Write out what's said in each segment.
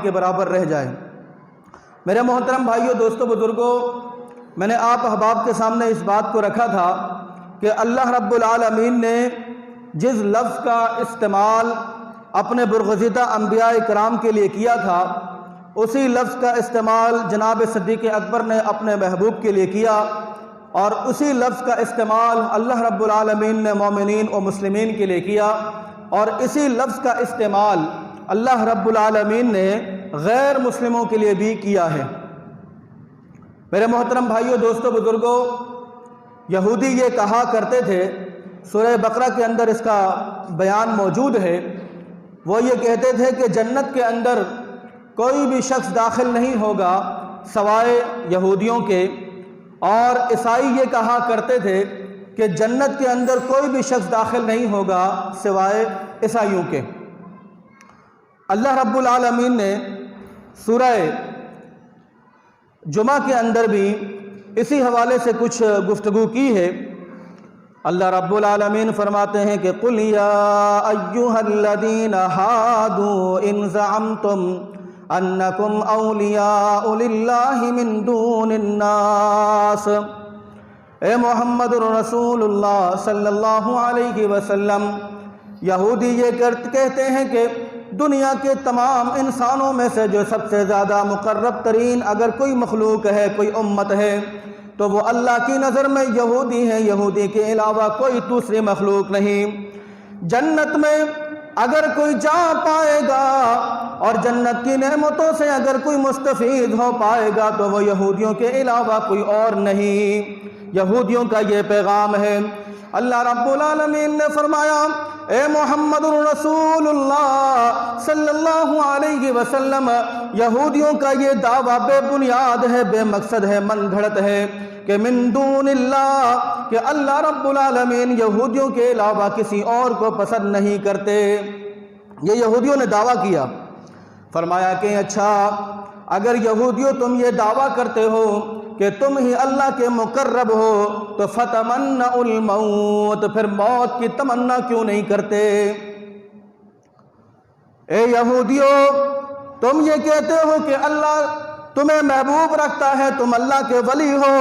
کے برابر رہ جائے۔ میرے محترم بھائیوں، دوستوں، بزرگوں، میں نے آپ احباب کے سامنے اس بات کو رکھا تھا کہ اللہ رب العالمین نے جس لفظ کا استعمال اپنے برگزیدہ انبیاء کرام کے لیے کیا تھا، اسی لفظ کا استعمال جناب صدیق اکبر نے اپنے محبوب کے لیے کیا، اور اسی لفظ کا استعمال اللہ رب العالمین نے مومنین و مسلمین کے لیے کیا، اور اسی لفظ کا استعمال اللہ رب العالمین نے غیر مسلموں کے لیے بھی کیا ہے۔ میرے محترم بھائیوں، دوستوں، بزرگوں، یہودی یہ کہا کرتے تھے، سورہ بقرہ کے اندر اس کا بیان موجود ہے، وہ یہ کہتے تھے کہ جنت کے اندر کوئی بھی شخص داخل نہیں ہوگا سوائے یہودیوں کے، اور عیسائی یہ کہا کرتے تھے کہ جنت کے اندر کوئی بھی شخص داخل نہیں ہوگا سوائے عیسائیوں کے۔ اللہ رب العالمین نے سورہ جمعہ کے اندر بھی اسی حوالے سے کچھ گفتگو کی ہے۔ اللہ رب العالمین فرماتے ہیں کہ قُلْ يَا أَيُّهَا الَّذِينَ هَادُوا إِنْ زَعَمْتُمْ أَنَّكُمْ أَوْلِيَاءُ لِلَّهِ مِنْ دُونِ النَّاسِ، اے محمد رسول اللہ صلی اللہ علیہ وسلم، یہودی یہ کہتے ہیں کہ دنیا کے تمام انسانوں میں سے جو سب سے زیادہ مقرب ترین اگر کوئی مخلوق ہے، کوئی امت ہے، تو وہ اللہ کی نظر میں یہودی ہیں، یہودی کے علاوہ کوئی دوسری مخلوق نہیں۔ جنت میں اگر کوئی جا پائے گا اور جنت کی نعمتوں سے اگر کوئی مستفید ہو پائے گا تو وہ یہودیوں کے علاوہ کوئی اور نہیں۔ یہودیوں کا یہ پیغام ہے۔ اللہ رب العالمین نے فرمایا، اے محمد رسول اللہ صلی اللہ علیہ وسلم، یہودیوں کا یہ دعویٰ بے بنیاد ہے، بے مقصد ہے، من گھڑت ہے کہ من دون اللہ، کہ اللہ رب العالمین یہودیوں کے علاوہ کسی اور کو پسند نہیں کرتے۔ یہ یہودیوں نے دعویٰ کیا۔ فرمایا کہ اچھا، اگر یہودیوں تم یہ دعویٰ کرتے ہو کہ تم ہی اللہ کے مقرب ہو تو فتمنوا الموت، پھر موت کی تمنا کیوں نہیں کرتے؟ اے یہودیوں، تم یہ کہتے ہو کہ اللہ تمہیں محبوب رکھتا ہے، تم اللہ کے ولی ہو،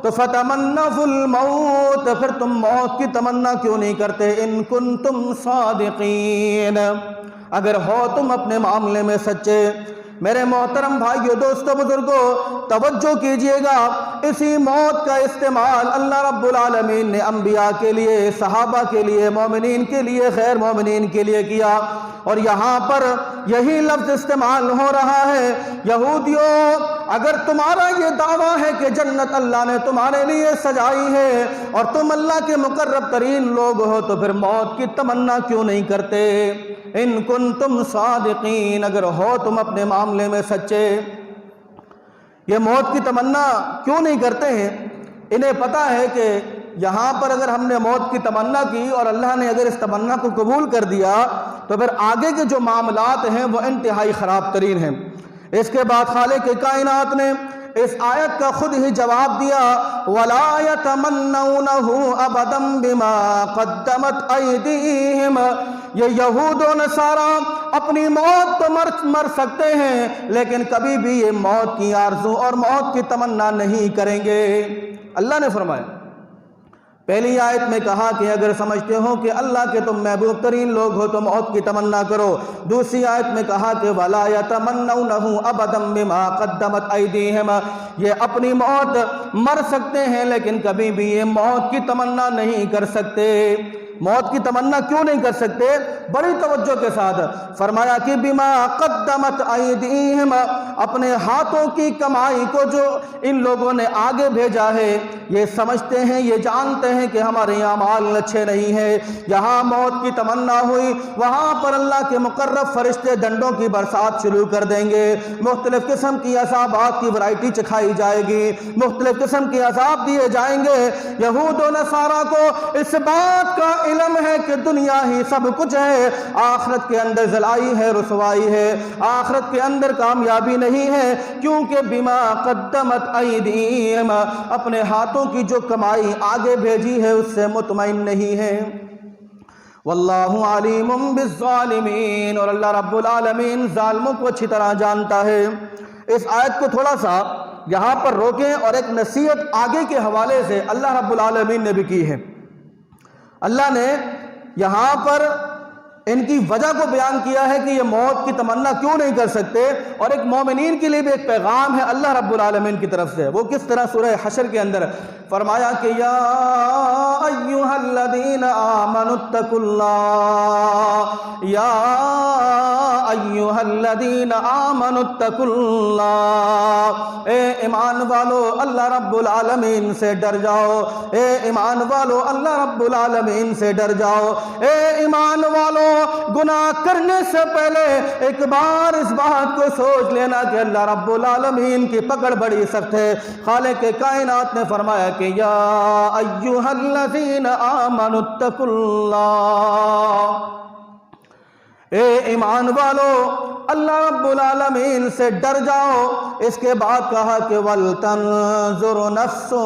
تو فتمنوا الموت، پھر تم موت کی تمنا کیوں نہیں کرتے؟ ان کنتم صادقین، اگر ہو تم اپنے معاملے میں سچے۔ میرے محترم بھائیو، دوستو، بزرگوں، توجہ کیجئے گا، اسی موت کا استعمال اللہ رب العالمین نے انبیاء کے لیے، صحابہ کے لیے، مومنین کے لیے، غیر مومنین کے لیے کیا، اور یہاں پر یہی لفظ استعمال ہو رہا ہے۔ یہودیوں، اگر تمہارا یہ دعویٰ ہے کہ جنت اللہ نے تمہارے لیے سجائی ہے اور تم اللہ کے مقرب ترین لوگ ہو، تو پھر موت کی تمنا کیوں نہیں کرتے؟ ان کنتم صادقین، اگر ہو تم اپنے معاملے میں سچے۔ یہ موت کی تمنا کیوں نہیں کرتے ہیں؟ انہیں پتہ ہے کہ یہاں پر اگر ہم نے موت کی تمنا کی اور اللہ نے اگر اس تمنا کو قبول کر دیا تو پھر آگے کے جو معاملات ہیں وہ انتہائی خراب ترین ہیں۔ اس کے بعد خالق کائنات نے اس آیت کا خود ہی جواب دیا، وَلَا يَتَمَنَّوْنَهُ أَبَدًا بِمَا قَدَّمَتْ أَيْدِيهِمْ، یہ یہود و نصارہ اپنی موت تو مر سکتے ہیں لیکن کبھی بھی یہ موت کی آرزو اور موت کی تمنا نہیں کریں گے۔ اللہ نے فرمایا، پہلی آیت میں کہا کہ اگر سمجھتے ہو کہ اللہ کے تم محبوب ترین لوگ ہو تو موت کی تمنا کرو۔ دوسری آیت میں کہا کہ وَلَا يَتَمَنَّوْنَهُ أَبَدًا بِمَا قَدَّمَتْ أَيْدِيهِمْ، یہ اپنی موت مر سکتے ہیں لیکن کبھی بھی یہ موت کی تمنا نہیں کر سکتے۔ موت کی تمنا کیوں نہیں کر سکتے؟ بڑی توجہ کے ساتھ فرمایا کہ بما قدمت ایدیہم، اپنے ہاتھوں کی کمائی کو جو ان لوگوں نے آگے بھیجا ہے، یہ سمجھتے ہیں، یہ جانتے ہیں کہ ہمارے اعمال اچھے نہیں ہیں۔ یہاں موت کی تمنا ہوئی، وہاں پر اللہ کے مقرب فرشتے ڈنڈوں کی برسات شروع کر دیں گے، مختلف قسم کی عذابات کی ورائٹی چکھائی جائے گی، مختلف قسم کے عذاب دیے جائیں گے۔ یہود و نصارہ کو اس بات کا علم ہے کہ دنیا ہی سب کچھ ہے، آخرت کے اندر ذلائی ہے، رسوائی ہے، آخرت کے اندر کامیابی نہیں ہے، کیونکہ بما قدمت ایدیہم، اپنے ہاتھوں کی جو کمائی آگے بھیجی ہے اس سے مطمئن نہیں ہے۔ واللہ علیم بالظالمین، اور اللہ رب العالمین ظالموں کو اچھی طرح جانتا ہے۔ اس آیت کو تھوڑا سا یہاں پر روکیں اور ایک نصیحت آگے کے حوالے سے اللہ رب العالمین نے بھی کی ہے۔ اللہ نے یہاں پر ان کی وجہ کو بیان کیا ہے کہ یہ موت کی تمنا کیوں نہیں کر سکتے، اور ایک مومنین کے لیے بھی ایک پیغام ہے اللہ رب العالمین کی طرف سے۔ وہ کس طرح سورہ حشر کے اندر فرمایا کہ یا ایھا الذین آمنوا اتقوا اللہ، یا ایھا الذین آمنوا اتقوا اللہ، اے ایمان والو اللہ رب العالمین سے ڈر جاؤ، اے ایمان والو اللہ رب العالمین سے ڈر جاؤ، اے ایمان والو گناہ کرنے سے پہلے ایک بار اس بات کو سوچ لینا کہ اللہ رب العالمین کی پکڑ بڑی سخت ہے۔ خالق کائنات نے فرمایا کہ یا ایھا الذین آمنوا اتقوا اللہ، اے ایمان والو اللہ رب العالمین سے ڈر جاؤ۔ اس کے بعد کہا کہ وَلْتَنْظُرْ نَفْسٌ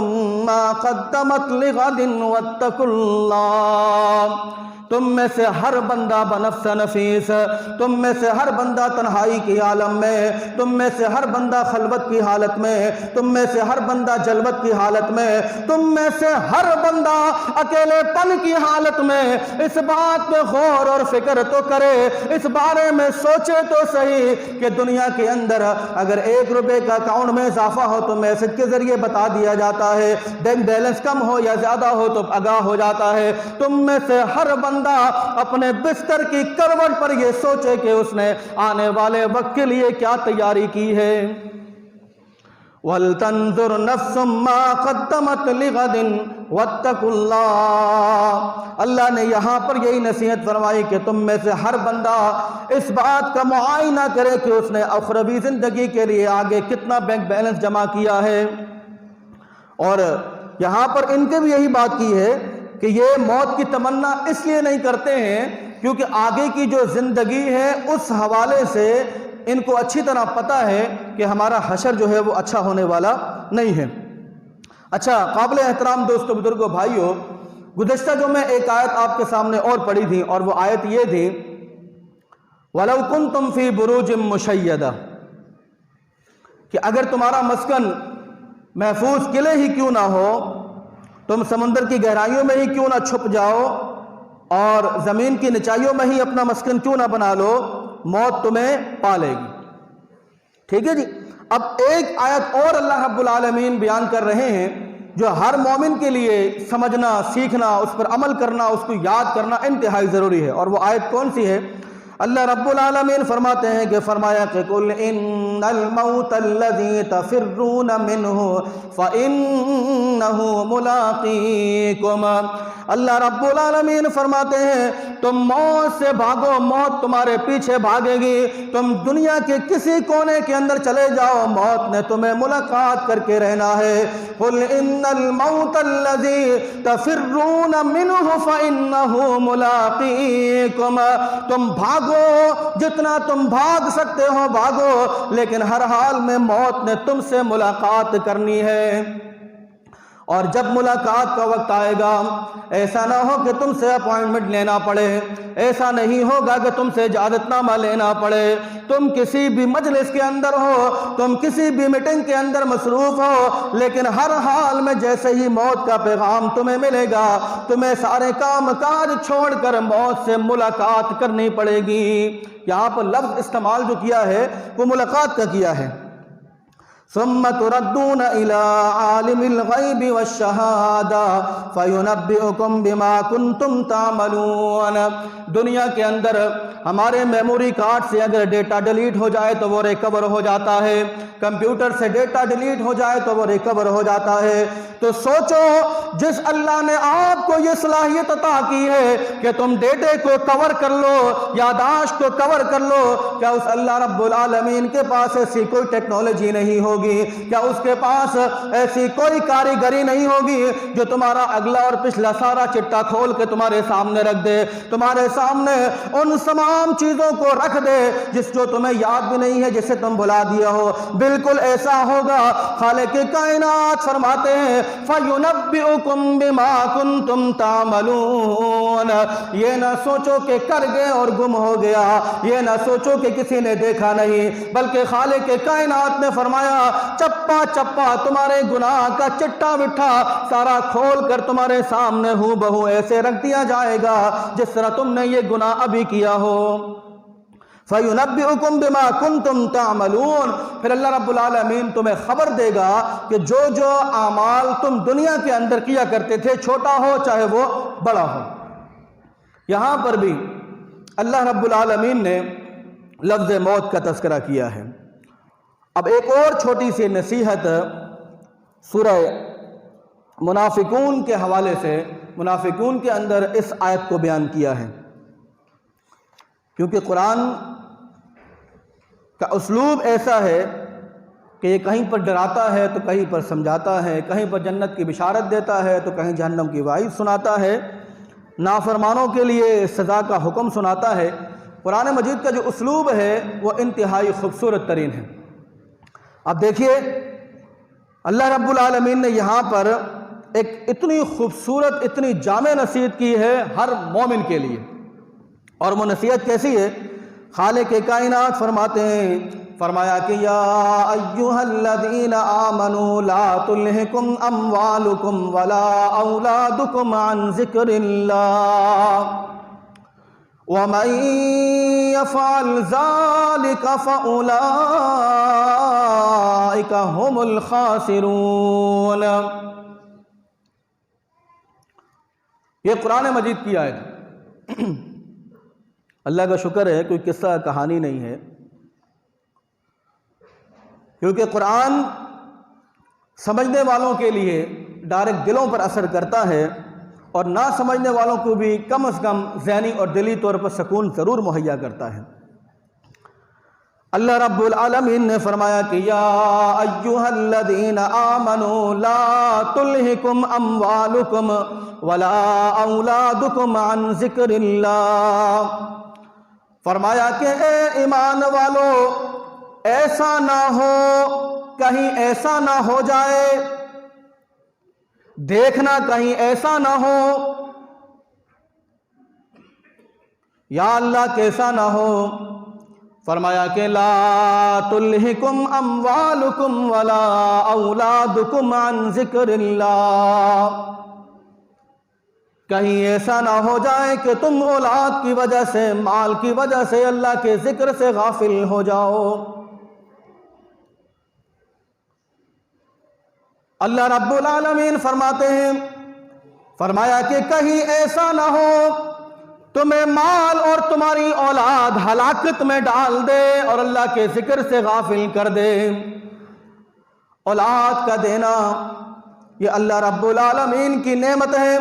مَا قَدَّمَتْ لِغَدٍ وَاتَّقُوا اللَّهَ، تم میں سے ہر بندہ بنفس نفیس، تم میں سے ہر بندہ تنہائی کی عالم میں، تم میں سے ہر بندہ خلوت کی حالت میں، تم میں سے ہر بندہ جلوت کی حالت میں، تم میں سے ہر بندہ اکیلے پن کی حالت میں اس بات پہ غور اور فکر تو کرے، اس بارے میں سوچے تو صحیح کہ دنیا کے اندر اگر 1 روپے کا اکاؤنٹ میں اضافہ ہو تو میسج کے ذریعے بتا دیا جاتا ہے، بینک بیلنس کم ہو یا زیادہ ہو تو آگاہ ہو جاتا ہے۔ تم میں سے ہر بندہ اپنے بستر کی کروٹ پر یہ سوچے کہ اس نے آنے والے وقت کے لیے کیا تیاری کی ہے۔ وَلْتَنْظُرْ نَفْسٌ مَا قَدَّمَتْ لِغَدٍ وَاتَّقُوا اللَّهَ، اللہ نے یہاں پر یہی نصیحت فرمائی کہ تم میں سے ہر بندہ اس بات کا معائنہ کرے کہ اس نے اخروی زندگی کے لیے آگے کتنا بینک بیلنس جمع کیا ہے۔ اور یہاں پر ان کے بھی یہی بات کی ہے کہ یہ موت کی تمنا اس لیے نہیں کرتے ہیں کیونکہ آگے کی جو زندگی ہے اس حوالے سے ان کو اچھی طرح پتہ ہے کہ ہمارا حشر جو ہے وہ اچھا ہونے والا نہیں ہے۔ اچھا قابل احترام دوستو، بزرگوں، بھائیوں، گزشتہ جو میں ایک آیت آپ کے سامنے اور پڑھی تھی، اور وہ آیت یہ تھی وَلَوْ كُنْتُمْ فِي بُرُوجٍ مُشَيَّدَةٍ، کہ اگر تمہارا مسکن محفوظ قلعے ہی کیوں نہ ہو، تم سمندر کی گہرائیوں میں ہی کیوں نہ چھپ جاؤ اور زمین کی نچائیوں میں ہی اپنا مسکن کیوں نہ بنا لو، موت تمہیں پا لے گی۔ ٹھیک ہے جی۔ اب ایک آیت اور اللہ رب العالمین بیان کر رہے ہیں جو ہر مومن کے لیے سمجھنا، سیکھنا، اس پر عمل کرنا، اس کو یاد کرنا انتہائی ضروری ہے۔ اور وہ آیت کون سی ہے؟ اللہ رب العالمین فرماتے ہیں کہ فرمایا کہ قُلْ إِنَّ الْمَوْتَ الَّذِي تَفِرُّونَ مِنْهُ فَإِنَّهُ مُلَاقِيكُمْ، اللہ رب العالمین فرماتے ہیں تم موت سے بھاگو، موت تمہارے پیچھے بھاگے گی، تم دنیا کے کسی کونے کے اندر چلے جاؤ، موت نے تمہیں ملاقات کر کے رہنا ہے۔ قُلْ إِنَّ الْمَوْتَ الَّذِي تَفِرُّونَ مِنْهُ فَإِنَّهُ مُلَاقِيكُمْ، تم بھاگو، جتنا تم بھاگ سکتے ہو بھاگو، لیکن ہر حال میں موت نے تم سے ملاقات کرنی ہے۔ اور جب ملاقات کا وقت آئے گا ایسا نہ ہو کہ تم سے اپوائنٹمنٹ لینا پڑے، ایسا نہیں ہوگا کہ تم سے اجازت نامہ لینا پڑے، تم کسی بھی مجلس کے اندر ہو، تم کسی بھی میٹنگ کے اندر مصروف ہو، لیکن ہر حال میں جیسے ہی موت کا پیغام تمہیں ملے گا تمہیں سارے کام کاج چھوڑ کر موت سے ملاقات کرنی پڑے گی۔ یہاں پر لفظ استعمال جو کیا ہے وہ ملاقات کا کیا ہے۔ ثم تردون الى عالم الغیب والشہادہ فینبئکم بما کنتم تعملون، دنیا کے اندر ہمارے میموری کارڈ سے اگر ڈیٹا ڈیلیٹ ہو جائے تو وہ ریکور ہو جاتا ہے، کمپیوٹر سے ڈیٹا ڈیلیٹ ہو جائے تو وہ ریکور ہو جاتا ہے۔ تو سوچو جس اللہ نے آپ کو یہ صلاحیت عطا کی ہے کہ تم ڈیٹے کو کور کر لو، یادداشت کو کور کر لو، کیا اس اللہ رب العالمین کے پاس ایسی کوئی ٹیکنالوجی نہیں ہوگی ہوگی؟ کیا اس کے پاس ایسی کوئی کاریگری نہیں ہوگی جو تمہارا اگلا اور پچھلا سارا چٹا کھول کے تمہارے سامنے رکھ دے، تمہارے سامنے ان تمام چیزوں کو رکھ دے جس جو تمہیں یاد بھی نہیں ہے، جسے تم بھلا دیا ہو؟ بالکل ایسا ہوگا۔ خالق کائنات فرماتے ہیں فَيُنَبِّئُكُم بِمَا كُنتُمْ تَعْمَلُونَ۔ یہ نہ سوچو کہ کر گئے اور گم ہو گیا، یہ نہ سوچو کہ کسی نے دیکھا نہیں، بلکہ خالق کائنات نے فرمایا چپا چپا تمہارے گناہ کا چٹا بٹھا سارا کھول کر تمہارے سامنے ہوں بہو ایسے رکھ دیا جائے گا جس طرح تم نے یہ گناہ ابھی کیا ہو۔ فَيُنَبِّئُكُم بِمَا كُنتُمْ تَعْمَلُونَ۔ پھر اللہ رب العالمین تمہیں خبر دے گا کہ جو جو اعمال تم دنیا کے اندر کیا کرتے تھے، چھوٹا ہو چاہے وہ بڑا ہو۔ یہاں پر بھی اللہ رب العالمین نے لفظ موت کا تذکرہ کیا ہے۔ اب ایک اور چھوٹی سی نصیحت سورہ منافقون کے حوالے سے، منافقون کے اندر اس آیت کو بیان کیا ہے، کیونکہ قرآن کا اسلوب ایسا ہے کہ یہ کہیں پر ڈراتا ہے تو کہیں پر سمجھاتا ہے، کہیں پر جنت کی بشارت دیتا ہے تو کہیں جہنم کی وعید سناتا ہے، نافرمانوں کے لیے سزا کا حکم سناتا ہے۔ قرآن مجید کا جو اسلوب ہے وہ انتہائی خوبصورت ترین ہے۔ اب دیکھیے اللہ رب العالمین نے یہاں پر ایک اتنی خوبصورت اتنی جامع نصیحت کی ہے ہر مومن کے لیے، اور وہ نصیحت کیسی ہے؟ خالق کائنات فرماتے ہیں، فرمایا کہ یا ایھا الذین آمنوا لا تلہکم اموالکم ولا اولادکم عن ذکر اللہ ومن یفعل ذلک فاولئک هم الخاسرون۔ یہ قرآن مجید کی آیت ہے۔ اللہ کا شکر ہے کوئی قصہ کہانی نہیں ہے، کیونکہ قرآن سمجھنے والوں کے لیے ڈائریکٹ دلوں پر اثر کرتا ہے، اور نہ سمجھنے والوں کو بھی کم از کم ذہنی اور دلی طور پر سکون ضرور مہیا کرتا ہے۔ اللہ رب العالمین نے فرمایا کہ یا ایھا الذین آمنوا لا تلہکم اموالکم ولا اولادکم عن ذکر اللہ۔ فرمایا کہ اے ایمان والو، ایسا نہ ہو، کہیں ایسا نہ ہو جائے، دیکھنا کہیں ایسا نہ ہو، یا اللہ کیسا نہ ہو؟ فرمایا کہ لا تلہکم اموالکم ولا اولادکم عن ذکر اللہ۔ کہیں ایسا نہ ہو جائے کہ تم اولاد کی وجہ سے، مال کی وجہ سے اللہ کے ذکر سے غافل ہو جاؤ۔ اللہ رب العالمین فرماتے ہیں، فرمایا کہ کہیں ایسا نہ ہو تمہیں مال اور تمہاری اولاد ہلاکت میں ڈال دے اور اللہ کے ذکر سے غافل کر دے۔ اولاد کا دینا یہ اللہ رب العالمین کی نعمت ہے۔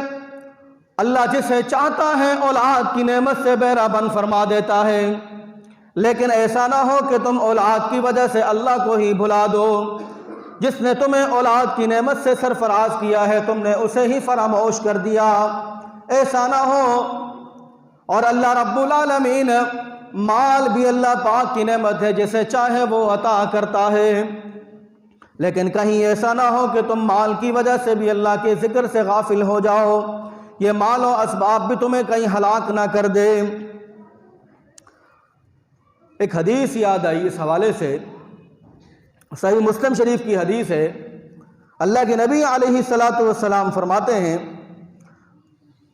اللہ جسے چاہتا ہے اولاد کی نعمت سے بہرہ بند فرما دیتا ہے، لیکن ایسا نہ ہو کہ تم اولاد کی وجہ سے اللہ کو ہی بھلا دو۔ جس نے تمہیں اولاد کی نعمت سے سرفراز کیا ہے تم نے اسے ہی فراموش کر دیا، ایسا نہ ہو۔ اور اللہ رب العالمین، مال بھی اللہ پاک کی نعمت ہے، جسے چاہے وہ عطا کرتا ہے، لیکن کہیں ایسا نہ ہو کہ تم مال کی وجہ سے بھی اللہ کے ذکر سے غافل ہو جاؤ، یہ مال و اسباب بھی تمہیں کہیں ہلاک نہ کر دے۔ ایک حدیث یاد آئی اس حوالے سے، صحیح مسلم شریف کی حدیث ہے۔ اللہ کے نبی علیہ السلام فرماتے ہیں،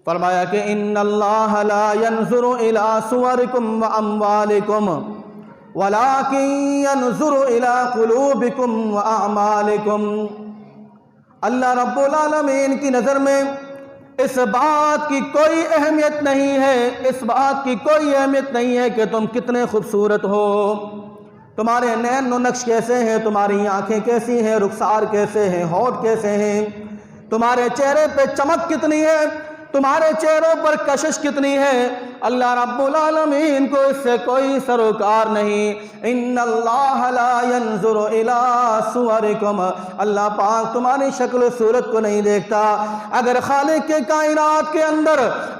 فرمایا کہ ان اللہ لا ينظر الى صورکم واموالکم ولكن ينظر الى قلوبکم واعمالکم۔ اللہ رب العالمین کی نظر میں اس بات کی کوئی اہمیت نہیں ہے، اس بات کی کوئی اہمیت نہیں ہے کہ تم کتنے خوبصورت ہو، تمہارے نین و نقش کیسے ہیں، تمہاری آنکھیں کیسی ہیں، رخسار کیسے ہیں، ہونٹ کیسے ہیں، تمہارے چہرے پہ چمک کتنی ہے، تمہارے چہروں پر کشش کتنی ہے۔ اللہ رب العالمین کو اس سے کوئی سروکار نہیں۔ ان اللہ لا ينظر الى صورکم، اللہ پاک تمہاری شکل و صورت کو نہیں دیکھتا۔ اگر خالق کے کائنات کے اندر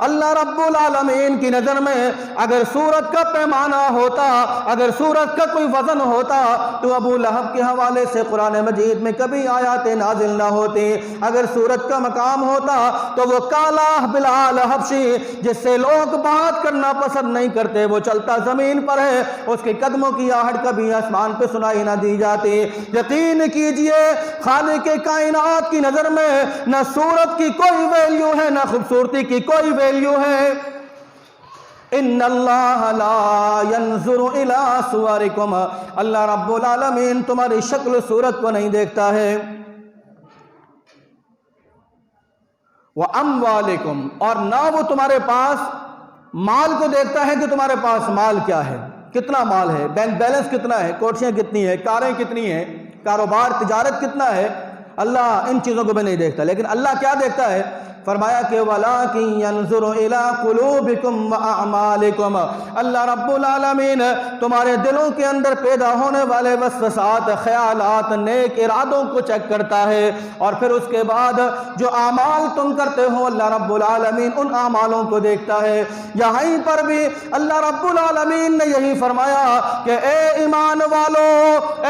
اللہ رب العالمین کی نظر میں اگر صورت کا پیمانہ ہوتا، اگر صورت کا کوئی وزن ہوتا تو ابو لہب کے حوالے سے قرآن مجید میں کبھی آیات نازل نہ ہوتی۔ اگر صورت کا مقام ہوتا تو وہ کالا بلال حبشی جس سے لوگ بات کرنا پسند نہیں کرتے، وہ چلتا زمین پر ہے، اس کے قدموں کی آہٹ کبھی آسمان پہ سنائی نہ دی جاتی۔ یقین کیجئے خالق کائنات کی نظر میں نہ صورت کی کوئی ویلیو ہے، نہ خوبصورتی کی کوئی ویلیو ہے۔ ان اللہ لا ينظر الى صورکم، اللہ رب العالمین تمہاری شکل و صورت کو نہیں دیکھتا ہے۔ وَأَمْوَالِكُمْ، اور نہ وہ تمہارے پاس مال کو دیکھتا ہے کہ تمہارے پاس مال کیا ہے، کتنا مال ہے، بینک بیلنس کتنا ہے، کوٹھیاں کتنی ہیں، کاریں کتنی ہیں، کاروبار تجارت کتنا ہے۔ اللہ ان چیزوں کو بھی نہیں دیکھتا، لیکن اللہ کیا دیکھتا ہے؟ فرمایا کہ وَلَٰكِن يَنظُرُ إِلَىٰ قُلُوبِكُمْ وَأَعْمَالِكُمْ، اللہ رب العالمین تمہارے دلوں کے اندر پیدا ہونے والے وسوسات، خیالات، نیک ارادوں کو چیک کرتا ہے، اور پھر اس کے بعد جو اعمال تم کرتے ہو اللہ رب العالمین ان اعمالوں کو دیکھتا ہے۔ یہیں پر بھی اللہ رب العالمین نے یہی فرمایا کہ اے ایمان والو،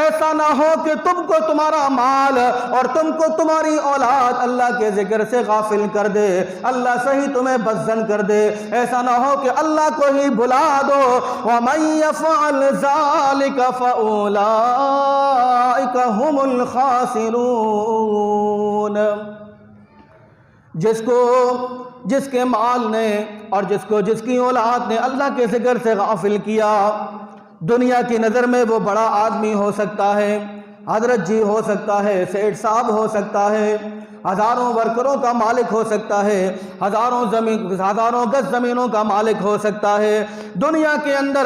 ایسا نہ ہو کہ تم کو تمہارا مال اور تم کو تمہاری اولاد اللہ کے ذکر سے غافل کر دے، اللہ صحیح تمہیں بدظن کر دے، ایسا نہ ہو کہ اللہ کو ہی بھلا دو۔ وَمَن يَفْعَلْ ذَلِكَ فَأُولَئِكَ هُمُ الْخَاسِرُونَ، جس کے مال نے اور جس کی اولاد نے اللہ کے ذکر سے غافل کیا، دنیا کی نظر میں وہ بڑا آدمی ہو سکتا ہے، حضرت جی ہو سکتا ہے، سیٹ صاحب ہو سکتا ہے، ہزاروں ورکروں کا مالک ہو سکتا ہے، ہزاروں گز زمینوں کا مالک ہو سکتا ہے، دنیا کے اندر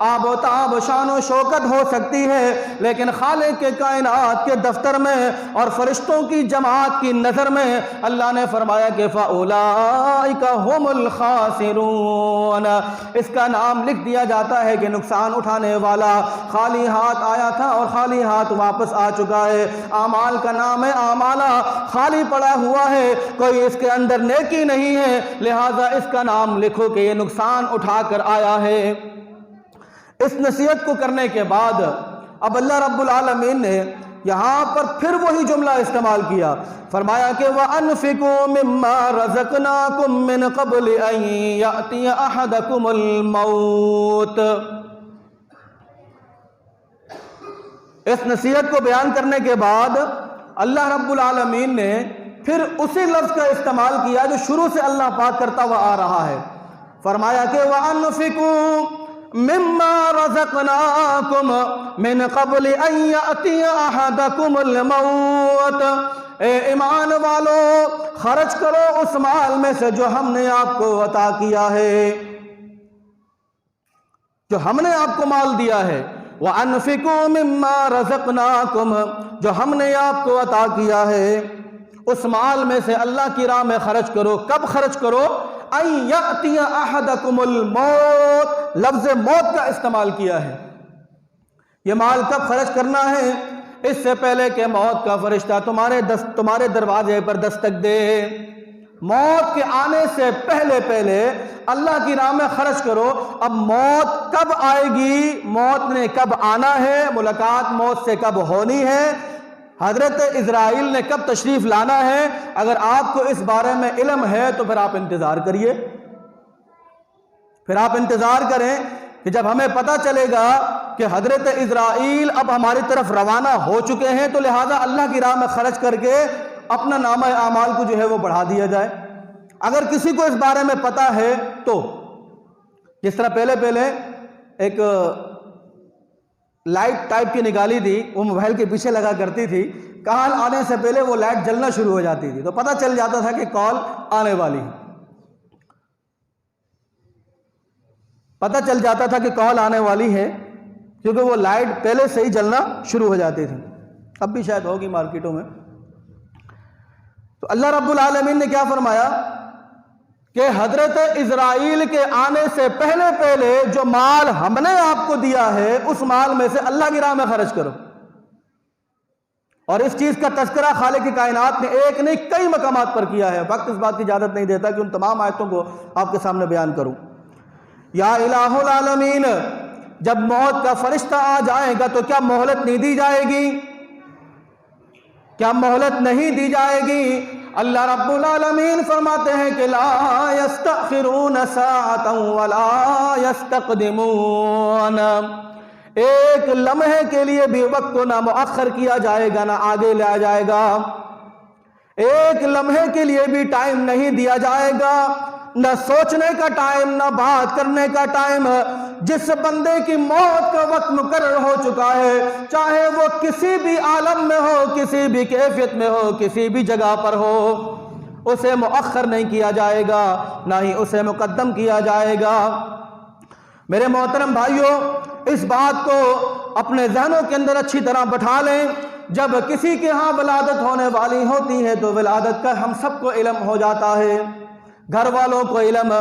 آب و تاب شان و شوکت ہو سکتی ہے، لیکن خالق کے کائنات کے دفتر میں اور فرشتوں کی جماعت کی نظر میں اللہ نے فرمایا کہ فَأُولَئِكَ هُمُ الْخَاسِرُونَ، اس کا نام لکھ دیا جاتا ہے کہ نقصان اٹھانے والا، خالی ہاتھ آیا تھا اور خالی ہاتھ واپس آ چکا ہے۔ اعمال کا نام ہے اعمالہ، خالی پڑا ہوا ہے، کوئی اس کے اندر نیکی نہیں ہے، لہٰذا اس کا نام لکھو کہ یہ نقصان اٹھا کر آیا ہے۔ اس نصیحت کو کرنے کے بعد اب اللہ رب العالمین نے یہاں پر پھر وہی جملہ استعمال کیا، فرمایا کہ وَأَنفِقُوا مِمَّا رَزَقْنَاكُم مِّن قَبْلِ أَن يَأْتِيَ أَحَدَكُمُ الْمَوْتُ۔ اس نصیحت کو بیان کرنے کے بعد اللہ رب العالمین نے پھر اسی لفظ کا استعمال کیا جو شروع سے اللہ پاک کرتا ہوا آ رہا ہے، فرمایا کہ وَأَنفِقُوا مِمَّا رَزَقْنَاكُمْ مِن قَبْلِ أَن يَأْتِيَ أَحَدَكُمُ الْمَوْتُ، اے ایمان والو خرچ کرو اس مال میں سے جو ہم نے آپ کو عطا کیا ہے، جو ہم نے آپ کو مال دیا ہے۔ وَأَنفِقُوا مِمَّا رَزَقْنَاكُمْ، جو ہم نے آپ کو عطا کیا ہے، اس مال میں سے اللہ کی راہ میں خرچ کرو۔ کب خرچ کرو؟ أَن يَأْتِيَ أَحَدَكُمُ الْمَوْتُ، لفظ موت کا استعمال کیا ہے۔ یہ مال کب خرچ کرنا ہے؟ اس سے پہلے کہ موت کا فرشتہ تمہارے دروازے پر دستک دے، موت کے آنے سے پہلے اللہ کی راہ میں خرچ کرو۔ اب موت کب آئے گی، موت نے کب آنا ہے، ملاقات موت سے کب ہونی ہے، حضرت اسرائیل نے کب تشریف لانا ہے، اگر آپ کو اس بارے میں علم ہے تو پھر آپ انتظار کریے، پھر آپ انتظار کریں کہ جب ہمیں پتہ چلے گا کہ حضرت اسرائیل اب ہماری طرف روانہ ہو چکے ہیں تو لہٰذا اللہ کی راہ میں خرچ کر کے اپنا نامہ اعمال کو جو ہے وہ بڑھا دیا جائے۔ اگر کسی کو اس بارے میں پتہ ہے تو جس طرح پہلے ایک لائٹ ٹائپ کی نکالی تھی، وہ موبائل کے پیچھے لگا کرتی تھی، کال آنے سے پہلے وہ لائٹ جلنا شروع ہو جاتی تھی تو پتہ چل جاتا تھا کہ کال آنے والی ہے، پتہ چل جاتا تھا کہ کال آنے والی ہے، کیونکہ وہ لائٹ پہلے سے ہی جلنا شروع ہو جاتی تھی۔ اب بھی شاید ہوگی مارکیٹوں میں۔ تو اللہ رب العالمین نے کیا فرمایا کہ حضرت اسرائیل کے آنے سے پہلے پہلے جو مال ہم نے آپ کو دیا ہے اس مال میں سے اللہ کی راہ میں خرچ کرو. اور اس چیز کا تذکرہ خالق کائنات نے ایک نہیں کئی مقامات پر کیا ہے. وقت اس بات کی اجازت نہیں دیتا کہ ان تمام آیتوں کو آپ کے سامنے بیان کروں. یا الہ العالمین، جب موت کا فرشتہ آ جائے گا تو کیا مہلت نہیں دی جائے گی؟ کیا مہلت نہیں دی جائے گی؟ اللہ رب العالمین فرماتے ہیں کہ لا یستأخرون ساعتا ولا یستقدمون، ایک لمحے کے لیے بھی وقت کو نہ مؤخر کیا جائے گا نہ آگے لایا جائے گا. ایک لمحے کے لیے بھی ٹائم نہیں دیا جائے گا، نہ سوچنے کا ٹائم نہ بات کرنے کا ٹائم. جس بندے کی موت کا وقت مقرر ہو چکا ہے، چاہے وہ کسی بھی عالم میں ہو، کسی بھی کیفیت میں ہو، کسی بھی جگہ پر ہو، اسے مؤخر نہیں کیا جائے گا نہ ہی اسے مقدم کیا جائے گا. میرے محترم بھائیوں، اس بات کو اپنے ذہنوں کے اندر اچھی طرح بٹھا لیں. جب کسی کے ہاں ولادت ہونے والی ہوتی ہے تو ولادت کا ہم سب کو علم ہو جاتا ہے، گھر والوں کو علم،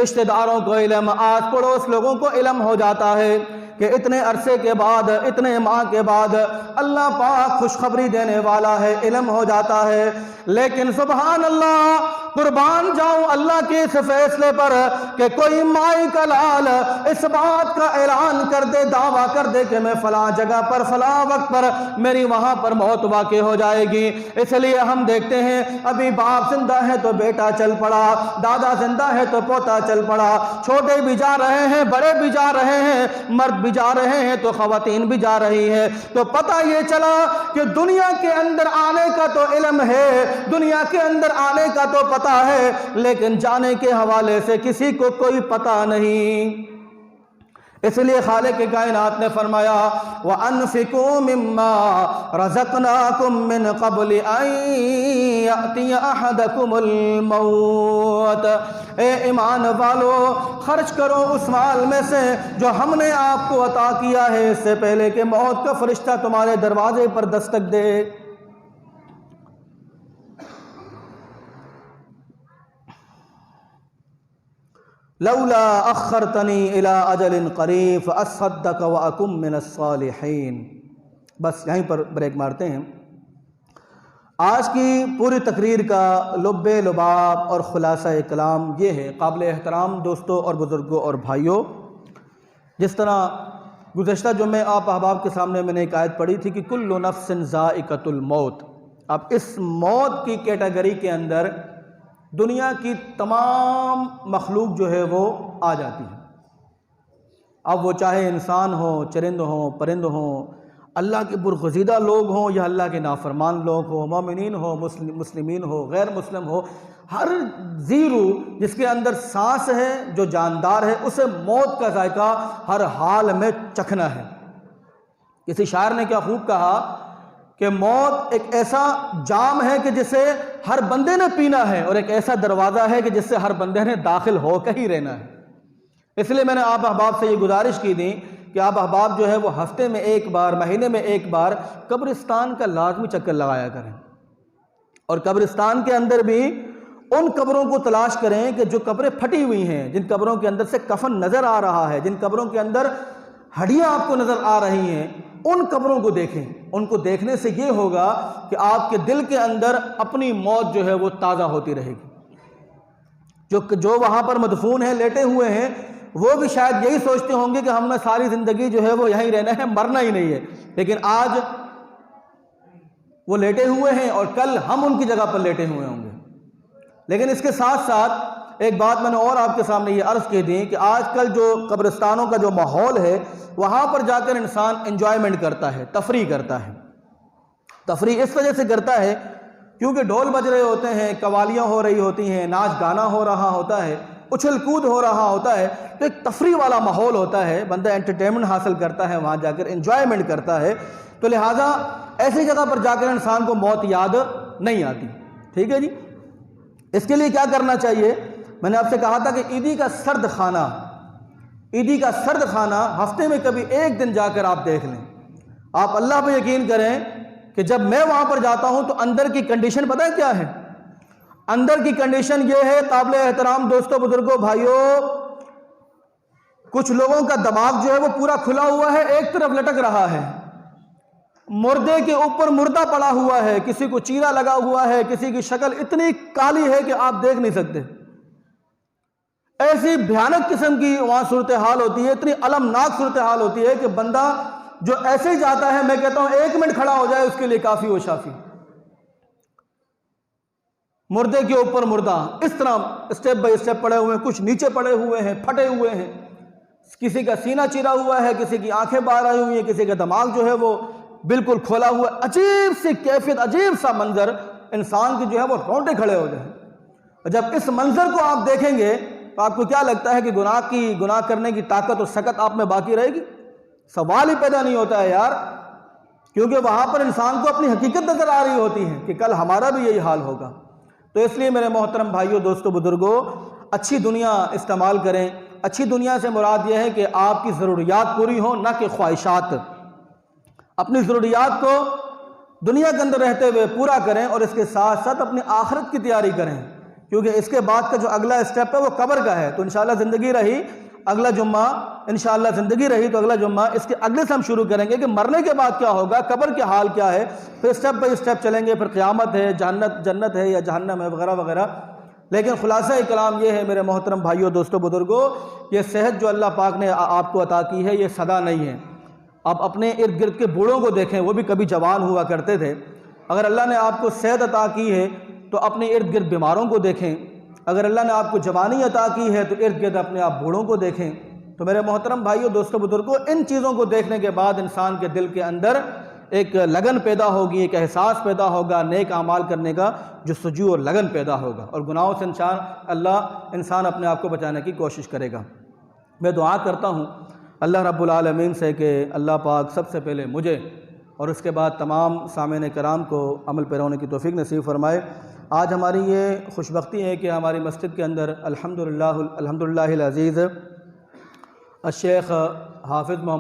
رشتہ داروں کو علم، آس پڑوس لوگوں کو علم ہو جاتا ہے کہ اتنے عرصے کے بعد، اتنے ماہ کے بعد اللہ پاک خوشخبری دینے والا ہے، علم ہو جاتا ہے. لیکن سبحان اللہ، قربان جاؤں اللہ کے اس فیصلے پر کہ کوئی مائی کا لال اس بات کا اعلان کر دے، دعویٰ کر دے کہ میں فلاں جگہ پر فلاں وقت پر میری وہاں پر موت واقع ہو جائے گی. اس لیے ہم دیکھتے ہیں ابھی باپ زندہ ہے تو بیٹا چل پڑا، دادا زندہ ہے تو پوتا چل پڑا، چھوٹے بھی جا رہے ہیں، بڑے بھی جا رہے ہیں، مرد بھی جا رہے ہیں تو خواتین بھی جا رہی ہے. تو پتہ یہ چلا کہ دنیا کے اندر آنے کا تو علم ہے، دنیا کے اندر آنے کا تو پتہ ہے، لیکن جانے کے حوالے سے کسی کو کوئی پتہ نہیں. اس لیے خالق کائنات نے فرمایا وَأَنفِقُوا مِمَّا رَزَقْنَاكُم مِّن قَبْلِ أَن يَأْتِيَ أَحَدَكُمُ الْمَوْتُ، اے ایمان والو خرچ کرو اس مال میں سے جو ہم نے آپ کو عطا کیا ہے، اس سے پہلے کہ موت کا فرشتہ تمہارے دروازے پر دستک دے. لولا اخرتنی الی اجل قریب فاصدق واکن من الصالحین. بس یہیں پر بریک مارتے ہیں. آج کی پوری تقریر کا لب لباب اور خلاصہ کلام یہ ہے. قابل احترام دوستوں اور بزرگوں اور بھائیوں، جس طرح گزشتہ جمعے آپ احباب کے سامنے میں نے ایک آیت پڑھی تھی کہ کل نفس ذائقۃ الموت. اب اس موت کی کیٹیگری کے اندر دنیا کی تمام مخلوق جو ہے وہ آ جاتی ہے. اب وہ چاہے انسان ہوں، چرند ہوں، پرند ہوں، اللہ کے برگزیدہ لوگ ہوں یا اللہ کے نافرمان لوگ ہوں، مومنین ہوں، مسلمین ہو، غیر مسلم ہو، ہر زیرو جس کے اندر سانس ہے، جو جاندار ہے، اسے موت کا ذائقہ ہر حال میں چکھنا ہے. کسی شاعر نے کیا خوب کہا کہ موت ایک ایسا جام ہے کہ جسے ہر بندے نے پینا ہے، اور ایک ایسا دروازہ ہے کہ جس سے ہر بندے نے داخل ہو کے ہی رہنا ہے. اس لیے میں نے آپ احباب سے یہ گزارش کی تھی کہ آپ احباب جو ہے وہ ہفتے میں ایک بار، مہینے میں ایک بار قبرستان کا لازمی چکر لگایا کریں، اور قبرستان کے اندر بھی ان قبروں کو تلاش کریں کہ جو قبریں پھٹی ہوئی ہیں، جن قبروں کے اندر سے کفن نظر آ رہا ہے، جن قبروں کے اندر ہڈیاں آپ کو نظر آ رہی ہیں، ان قبروں کو دیکھیں. ان کو دیکھنے سے یہ ہوگا کہ آپ کے دل کے اندر اپنی موت جو ہے وہ تازہ ہوتی رہے گی. جو وہاں پر مدفون ہیں، لیٹے ہوئے ہیں، وہ بھی شاید یہی سوچتے ہوں گے کہ ہم نے ساری زندگی جو ہے وہ یہیں رہنا ہے، مرنا ہی نہیں ہے. لیکن آج وہ لیٹے ہوئے ہیں اور کل ہم ان کی جگہ پر لیٹے ہوئے ہوں گے. لیکن اس کے ساتھ ساتھ ایک بات میں نے اور آپ کے سامنے یہ عرض کی تھی کہ آج کل جو قبرستانوں کا جو ماحول ہے، وہاں پر جا کر انسان انجوائمنٹ کرتا ہے، تفریح کرتا ہے. تفریح اس وجہ سے کرتا ہے کیونکہ ڈھول بج رہے ہوتے ہیں، قوالیاں ہو رہی ہوتی ہیں، ناچ گانا ہو رہا ہوتا ہے، اچھل کود ہو رہا ہوتا ہے، تو ایک تفریح والا ماحول ہوتا ہے، بندہ انٹرٹینمنٹ حاصل کرتا ہے، وہاں جا کر انجوائمنٹ کرتا ہے. تو لہٰذا ایسی جگہ پر جا کر انسان کو موت یاد نہیں آتی. ٹھیک ہے جی. اس کے لیے کیا کرنا چاہیے؟ میں نے آپ سے کہا تھا کہ عیدی کا سرد خانہ ہفتے میں کبھی ایک دن جا کر آپ دیکھ لیں. آپ اللہ پہ یقین کریں کہ جب میں وہاں پر جاتا ہوں تو اندر کی کنڈیشن پتہ ہے کیا ہے؟ اندر کی کنڈیشن یہ ہے قابل احترام دوستوں بزرگوں بھائیوں، کچھ لوگوں کا دماغ جو ہے وہ پورا کھلا ہوا ہے، ایک طرف لٹک رہا ہے، مردے کے اوپر مردہ پڑا ہوا ہے، کسی کو چیرا لگا ہوا ہے، کسی کی شکل اتنی کالی ہے کہ آپ دیکھ نہیں سکتے، ایسی بھیانک قسم کی وہاں صورتحال ہوتی ہے، اتنی المناک صورتحال ہوتی ہے کہ بندہ جو ایسے ہی جاتا ہے، میں کہتا ہوں 1 منٹ کھڑا ہو جائے اس کے لیے کافی و شافی۔ مردے کے اوپر مردہ اس طرح اسٹیپ بائی اسٹیپ پڑے ہوئے ہیں، کچھ نیچے پڑے ہوئے ہیں، پھٹے ہوئے ہیں، کسی کا سینہ چیرا ہوا ہے، کسی کی آنکھیں باہر آئی ہوئی ہیں، کسی کا دماغ جو ہے وہ بالکل کھولا ہوا ہے، عجیب سی کیفیت، عجیب سا منظر، انسان کی جو ہے وہ رونگٹے کھڑے ہو جائیں۔ اور جب اس منظر کو آپ دیکھیں گے تو آپ کو کیا لگتا ہے کہ گناہ کرنے کی طاقت اور سکت آپ میں باقی رہے گی؟ سوال ہی پیدا نہیں ہوتا ہے یار، کیونکہ وہاں پر انسان کو اپنی حقیقت نظر آ رہی ہوتی ہے کہ کل ہمارا بھی یہی حال ہوگا۔ تو اس لیے میرے محترم بھائیوں دوستوں بزرگوں، اچھی دنیا استعمال کریں۔ اچھی دنیا سے مراد یہ ہے کہ آپ کی ضروریات پوری ہوں، نہ کہ خواہشات۔ اپنی ضروریات کو دنیا کے اندر رہتے ہوئے پورا کریں اور اس کے ساتھ ساتھ اپنی آخرت کی تیاری کریں، کیونکہ اس کے بعد کا جو اگلا اسٹیپ ہے وہ قبر کا ہے۔ تو انشاءاللہ زندگی رہی اگلا جمعہ، انشاءاللہ زندگی رہی تو اگلا جمعہ اس کے اگلے سے ہم شروع کریں گے کہ مرنے کے بعد کیا ہوگا، قبر کے حال کیا ہے، پھر اسٹیپ بائی اسٹیپ چلیں گے، پھر قیامت ہے، جنت ہے یا جہنم ہے وغیرہ وغیرہ۔ لیکن خلاصہ کلام یہ ہے میرے محترم بھائیوں دوستوں بزرگوں، یہ صحت جو اللہ پاک نے آپ کو عطا کی ہے یہ سدا نہیں ہے۔ آپ اپنے ارد گرد کے بوڑھوں کو دیکھیں، وہ بھی کبھی جوان ہوا کرتے تھے۔ اگر اللہ نے آپ کو صحت عطا کی ہے تو اپنے ارد گرد بیماروں کو دیکھیں، اگر اللہ نے آپ کو جوانی عطا کی ہے تو ارد گرد اپنے آپ بوڑھوں کو دیکھیں۔ تو میرے محترم بھائیوں دوستوں بزرگوں، ان چیزوں کو دیکھنے کے بعد انسان کے دل کے اندر ایک لگن پیدا ہوگی، ایک احساس پیدا ہوگا نیک اعمال کرنے کا، جو سجو اور لگن پیدا ہوگا، اور گناہوں سے انسان اپنے آپ کو بچانے کی کوشش کرے گا۔ میں دعا کرتا ہوں اللہ رب العالمین سے کہ اللہ پاک سب سے پہلے مجھے اور اس کے بعد تمام سامعین کرام کو عمل پیرا ہونے کی توفیق نصیب فرمائے۔ آج ہماری یہ خوش بختی ہے کہ ہماری مسجد کے اندر الحمدللہ العزیز الشیخ حافظ محمد